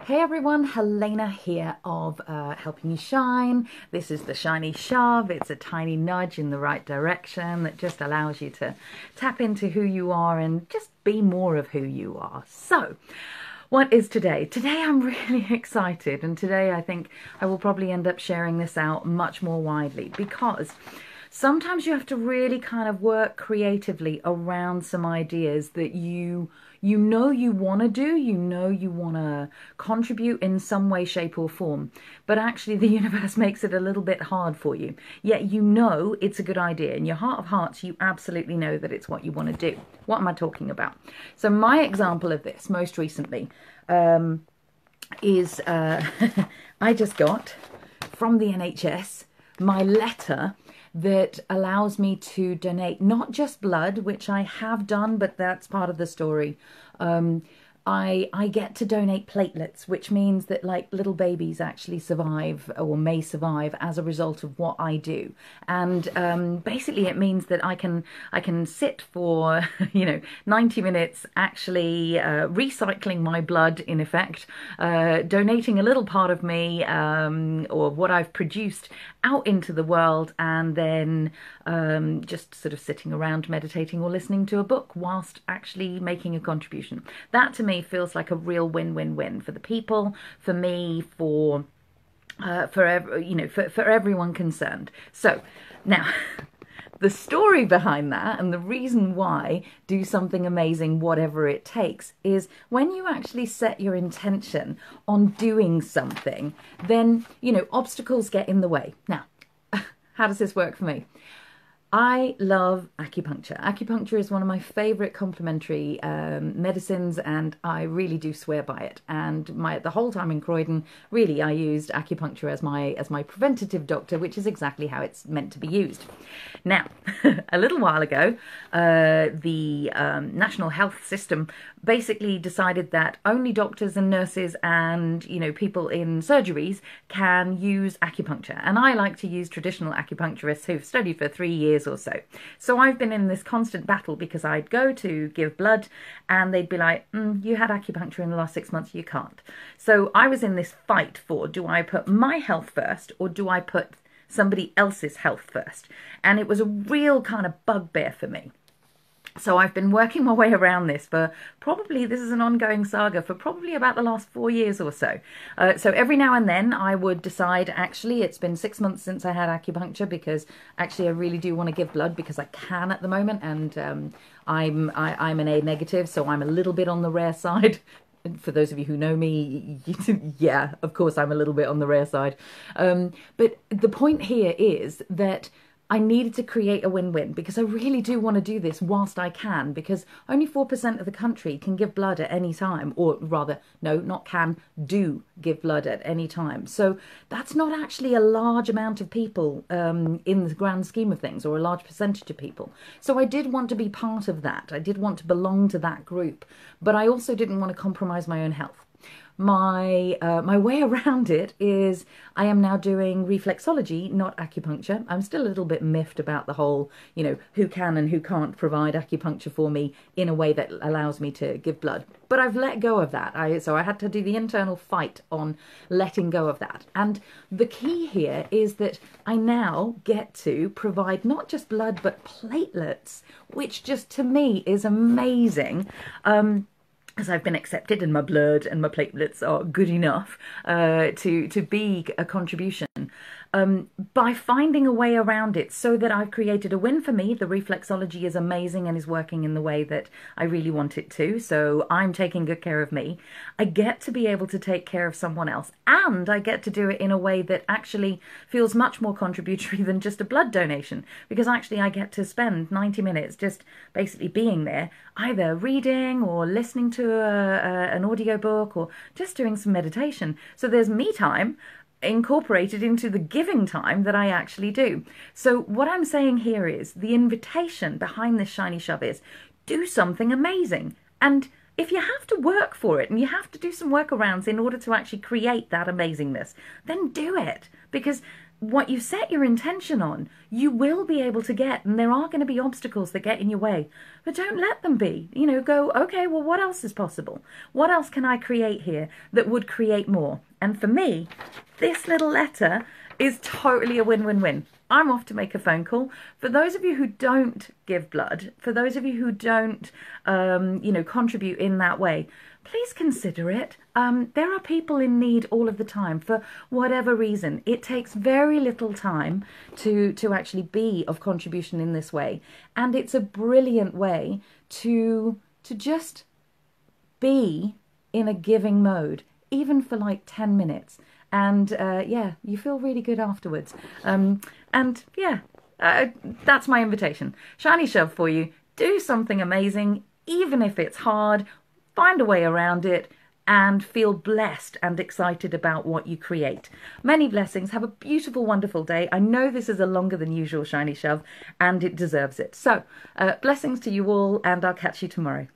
Hey everyone, Helena here of Helping You Shine. This is the Shiny Shove. It's a tiny nudge in the right direction that just allows you to tap into who you are and just be more of who you are. So, what is today? Today I'm really excited, and today I think I will probably end up sharing this out much more widely because sometimes you have to really kind of work creatively around some ideas that you know you want to do, you know you want to contribute in some way, shape or form, but actually the universe makes it a little bit hard for you. Yet you know it's a good idea. In your heart of hearts, you absolutely know that it's what you want to do. What am I talking about? So my example of this most recently is I just got from the NHS my letter that allows me to donate not just blood, which I have done, but that's part of the story. I get to donate platelets, which means that like little babies actually survive or may survive as a result of what I do. And basically it means that I can sit for 90 minutes actually recycling my blood, in effect, donating a little part of me or what I've produced out into the world, and then just sort of sitting around meditating or listening to a book whilst actually making a contribution. That to me feels like a real win-win-win for the people, for me, for everyone concerned. So now the story behind that and the reason why do something amazing, whatever it takes, is when you actually set your intention on doing something, then, obstacles get in the way. Now, how does this work for me? I love acupuncture. Acupuncture is one of my favourite complementary medicines, and I really do swear by it. And the whole time in Croydon, really, I used acupuncture as my preventative doctor, which is exactly how it's meant to be used. Now, a little while ago, the National Health System basically decided that only doctors and nurses and people in surgeries can use acupuncture, and I like to use traditional acupuncturists who've studied for 3 years or so. So I've been in this constant battle because I'd go to give blood and they'd be like, you had acupuncture in the last 6 months, you can't. So I was in this fight for, do I put my health first or do I put somebody else's health first? And it was a real kind of bugbear for me. So I've been working my way around this for probably, this is an ongoing saga, for probably about the last 4 years or so. So every now and then I would decide, actually, it's been 6 months since I had acupuncture because actually I really do want to give blood because I can at the moment, and I'm an A negative, so I'm a little bit on the rare side. For those of you who know me, yeah, of course I'm a little bit on the rare side. But the point here is that I needed to create a win-win because I really do want to do this whilst I can, because only 4% of the country can give blood at any time, or rather, no, not can, do give blood at any time. So that's not actually a large amount of people in the grand scheme of things, or a large percentage of people. So I did want to be part of that. I did want to belong to that group, but I also didn't want to compromise my own health. My way around it is I am now doing reflexology, not acupuncture. I'm still a little bit miffed about the whole, who can and who can't provide acupuncture for me in a way that allows me to give blood. But I've let go of that. So I had to do the internal fight on letting go of that. And the key here is that I now get to provide not just blood, but platelets, which just to me is amazing. As I've been accepted and my blood and my platelets are good enough to be a contribution. By finding a way around it so that I've created a win for me. The reflexology is amazing and is working in the way that I really want it to. So I'm taking good care of me. I get to be able to take care of someone else, and I get to do it in a way that actually feels much more contributory than just a blood donation, because actually I get to spend 90 minutes just basically being there, either reading or listening to an audiobook or just doing some meditation. So there's me time incorporated into the giving time that I actually do. So what I'm saying here is the invitation behind this Shiny Shove is do something amazing. And if you have to work for it and you have to do some workarounds in order to actually create that amazingness, then do it. Because what you set your intention on, you will be able to get, and there are going to be obstacles that get in your way, but don't let them be. You know, go, okay, well, what else is possible? What else can I create here that would create more? And for me, this little letter is totally a win-win-win. I'm off to make a phone call. For those of you who don't give blood, for those of you who don't, contribute in that way, please consider it. There are people in need all of the time for whatever reason. It takes very little time to actually be of contribution in this way. And it's a brilliant way to just be in a giving mode, even for like 10 minutes. And you feel really good afterwards. That's my invitation. Shiny Shove for you. Do something amazing, even if it's hard. Find a way around it and feel blessed and excited about what you create. Many blessings. Have a beautiful, wonderful day. I know this is a longer than usual Shiny Shove, and it deserves it. So, blessings to you all, and I'll catch you tomorrow.